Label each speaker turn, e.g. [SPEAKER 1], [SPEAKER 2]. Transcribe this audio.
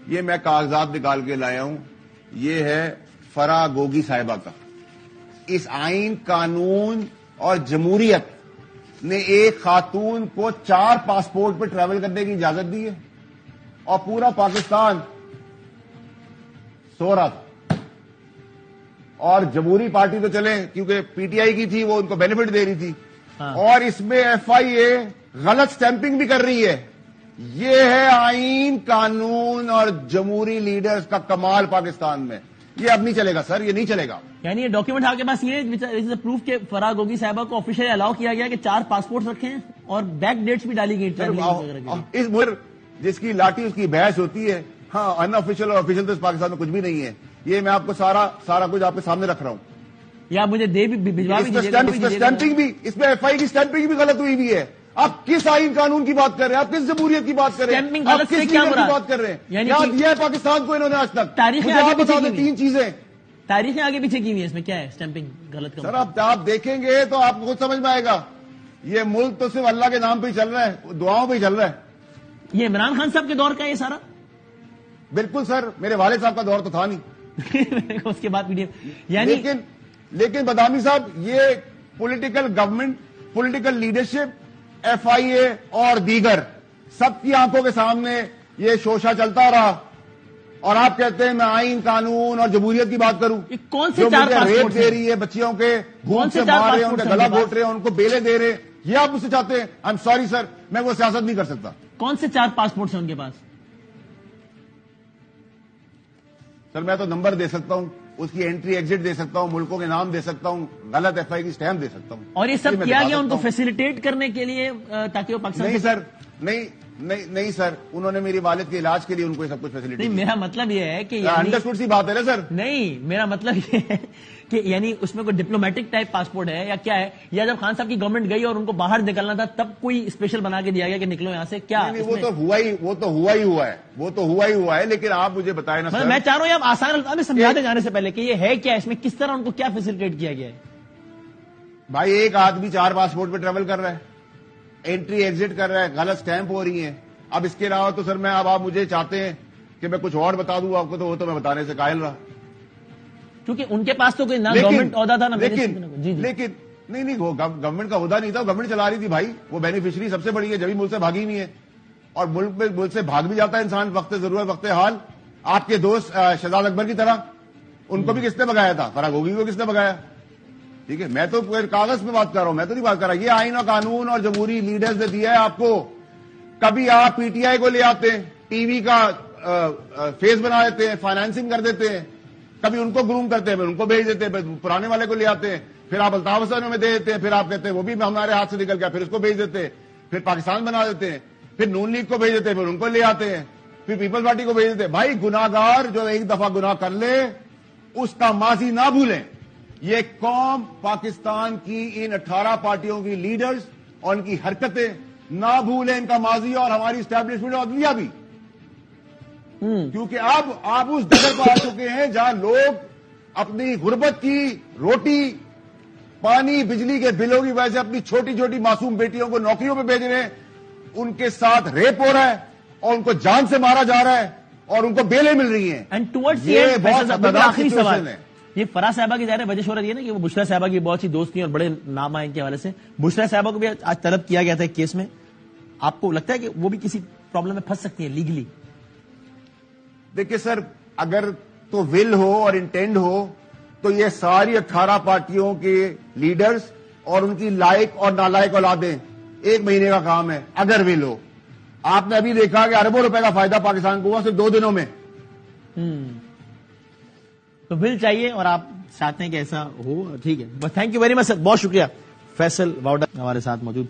[SPEAKER 1] یہ میں کاغذات نکال کے لایا ہوں. یہ ہے فرا گوگی صاحبہ کا. اس آئین، قانون اور جمہوریت نے ایک خاتون کو 4 پاسپورٹ پہ ٹریول کرنے کی اجازت دی ہے اور پورا پاکستان سو رہا تھا. اور جمہوری پارٹی تو چلے کیونکہ پی ٹی آئی کی تھی، وہ ان کو بینیفٹ دے رہی تھی. اور اس میں ایف آئی اے غلط سٹیمپنگ بھی کر رہی ہے. یہ ہے آئین، قانون اور جمہوری لیڈرز کا کمال پاکستان میں. یہ اب نہیں چلے گا سر، یہ نہیں چلے گا.
[SPEAKER 2] یعنی یہ ڈاکیومنٹ آپ کے پاس یہ پروف کہ فرا گوگی صاحبہ کو آفیشلی الاؤ کیا گیا کہ 4 پاسپورٹ رکھے ہیں اور بیک ڈیٹس بھی ڈالی گئی.
[SPEAKER 1] اس جس کی لاٹھی اس کی بحث ہوتی ہے. ہاں، ان آفیشل اور آفیشل تو اس پاکستان میں کچھ بھی نہیں ہے. یہ میں آپ کو سارا کچھ آپ کے سامنے رکھ رہا ہوں.
[SPEAKER 2] یا مجھے بھجوا بھی
[SPEAKER 1] اسٹیمپنگ بھی، اس میں ایف آئی کی اسٹیمپنگ بھی غلط ہوئی ہے. آپ کس آئین قانون کی بات کر رہے ہیں؟ آپ کس جمہوریت کی بات کر رہے ہیں؟ آپ کس لیڈر کی بات کر رہے ہیں؟ یاد دیا ہے پاکستان کو انہوں نے آج تک.
[SPEAKER 2] تاریخیں
[SPEAKER 1] آپ بتا دیں 3 چیزیں.
[SPEAKER 2] تاریخیں آگے پیچھے کی ہوئی ہے، اس میں کیا ہے اسٹیمپنگ غلط کا؟
[SPEAKER 1] سر آپ دیکھیں گے تو آپ کو خود سمجھ میں آئے گا. یہ ملک تو صرف اللہ کے نام پہ ہی چل رہا ہے، دعاؤں پہ ہی چل رہا ہے.
[SPEAKER 2] یہ عمران خان صاحب کے دور کا یہ سارا؟
[SPEAKER 1] بالکل سر، میرے والد صاحب کا دور تو تھا نہیں.
[SPEAKER 2] اس کے بعد یعنی
[SPEAKER 1] لیکن بدامی صاحب، یہ political government, political leadership, F I A اور دیگر سب کی آنکھوں کے سامنے یہ شوشہ چلتا رہا. اور آپ کہتے ہیں میں آئین، قانون اور جمہوریت کی بات کروں؟
[SPEAKER 2] کون سے 4 پاسپورٹ
[SPEAKER 1] ریپ دے رہی ہے بچیوں کے، گھون سے مار رہے ہیں، ان کا گلا گھونٹ رہے ہیں، ان کو بیلے دے رہے ہیں، یہ آپ مجھ سے چاہتے ہیں؟ آئی ایم سوری سر، میں وہ سیاست نہیں کر سکتا.
[SPEAKER 2] کون سے 4 پاسپورٹ ہیں ان کے پاس؟
[SPEAKER 1] سر میں تو نمبر دے سکتا ہوں، اس کی انٹری ایگزٹ دے سکتا ہوں، ملکوں کے نام دے سکتا ہوں، غلط ایف آئی کی اسٹیمپ دے سکتا ہوں.
[SPEAKER 2] اور یہ سب کیا گیا ان کو فیسیلیٹیٹ کرنے کے لیے تاکہ وہ پاکستان؟
[SPEAKER 1] نہیں سر، نہیں سر، انہوں نے میری والد کے علاج کے لیے ان کو سب کچھ فیسلٹی.
[SPEAKER 2] نہیں، میرا مطلب یہ ہے کہ
[SPEAKER 1] انڈرسٹوڈ سی بات ہے نا سر.
[SPEAKER 2] نہیں، میرا مطلب یہ ہے کہ یعنی اس میں کوئی ڈپلومیٹک ٹائپ پاسپورٹ ہے یا کیا ہے؟ یا جب خان صاحب کی گورنمنٹ گئی اور ان کو باہر نکلنا تھا تب کوئی اسپیشل بنا کے دیا گیا کہ نکلو یہاں سے؟ کیا
[SPEAKER 1] وہ تو ہوا ہی ہوا ہے. لیکن آپ مجھے بتائیں نا سر.
[SPEAKER 2] میں چاہ رہا ہوں آپ آسان الفاظ میں سمجھاتے جانے سے پہلے کہ یہ ہے کیا، اس میں کس طرح ان کو کیا فیسیلیٹیٹ کیا گیا ہے؟
[SPEAKER 1] بھائی ایک آدمی 4 پاسپورٹ پہ ٹریول کر رہا ہے، انٹری ایگزٹ کر رہا ہے، غلط اسٹیمپ ہو رہی ہیں. اب اس کے علاوہ تو سر اب آپ مجھے چاہتے ہیں کہ میں کچھ اور بتا دوں آپ کو، تو وہ تو میں بتانے سے قائل رہا.
[SPEAKER 2] کیونکہ ان کے پاس تو کوئی نہ گورنمنٹ عہدہ تھا نہ
[SPEAKER 1] لیکن نہیں گورنمنٹ کا عہدہ نہیں تھا، گورنمنٹ چلا رہی تھی. بھائی وہ بینیفیشری سب سے بڑی ہے، جبھی ملک سے بھاگی نہیں ہے. اور ملک سے بھاگ بھی جاتا ہے انسان وقت ضرورت، وقت حال. آپ کے دوست شہزاد اکبر کی طرح، ان کو بھی کس نے بگایا تھا؟ فرا گوگی کو کس نے بگایا؟ ٹھیک ہے، میں تو کاغذ میں بات کر رہا ہوں، میں تو نہیں بات کر رہا. یہ آئین اور قانون اور جمہوری لیڈرز نے دیا ہے آپ کو. کبھی آپ پی ٹی آئی کو لے آتے ہیں، ٹی وی کا فیس بنا دیتے ہیں، فائنانسنگ کر دیتے ہیں. کبھی ان کو گروم کرتے ہیں، پھر ان کو بھیج دیتے ہیں، پرانے والے کو لے آتے ہیں، پھر آپ الطاف حسین میں دے دیتے ہیں، پھر آپ کہتے ہیں وہ بھی ہمارے ہاتھ سے نکل گیا، پھر اس کو بھیج دیتے ہیں، پھر پاکستان بنا دیتے ہیں، پھر نون لیگ کو بھیج دیتے ہیں، پھر ان کو لے آتے ہیں، پھر پیپلز پارٹی کو بھیج دیتے ہیں. بھائی گناہگار جو ایک دفعہ گناہ کر لے اس کا ماضی نہ بھولیں. یہ قوم پاکستان کی ان 18 پارٹیوں کی لیڈرز اور ان کی حرکتیں نہ بھولیں، ان کا ماضی اور ہماری اسٹیبلشمنٹ اور عدلیہ بھی. کیونکہ اب آپ اس ڈگر پر آ چکے ہیں جہاں لوگ اپنی غربت کی روٹی، پانی، بجلی کے بلوں کی وجہ سے اپنی چھوٹی چھوٹی معصوم بیٹیوں کو نوکریوں پہ بھیج رہے ہیں، ان کے ساتھ ریپ ہو رہا ہے اور ان کو جان سے مارا جا رہا ہے اور ان کو بیلیں مل رہی ہیں.
[SPEAKER 2] یہ بہت آخری سوال ہے. یہ فرا صاحبہ کی ظاہر وجہ شہرت یہ نا کہ وہ بشرا صاحبہ کی بہت سی دوست تھیں اور بڑے نام آئے ان کے حوالے سے. بشرا صاحبہ کو بھی آج طلب کیا گیا تھا ایک کیس میں. آپ کو لگتا ہے کہ وہ بھی کسی پرابلم میں پھنس سکتی ہیں لیگلی؟
[SPEAKER 1] دیکھیے سر، اگر تو ول ہو اور انٹینڈ ہو تو یہ ساری 18 پارٹیوں کے لیڈرز اور ان کی لائق اور نالائق اولادیں 1 مہینے کا کام ہے اگر ول ہو. آپ نے ابھی دیکھا کہ اربوں روپے کا فائدہ پاکستان کو ہوا صرف 2 دنوں میں.
[SPEAKER 2] تو ول چاہیے اور آپ چاہتے ہیں کہ ایسا ہو. ٹھیک ہے، بس تھینک یو ویری مچ سر، بہت شکریہ. فیصل واؤڈر ہمارے ساتھ موجود تھے.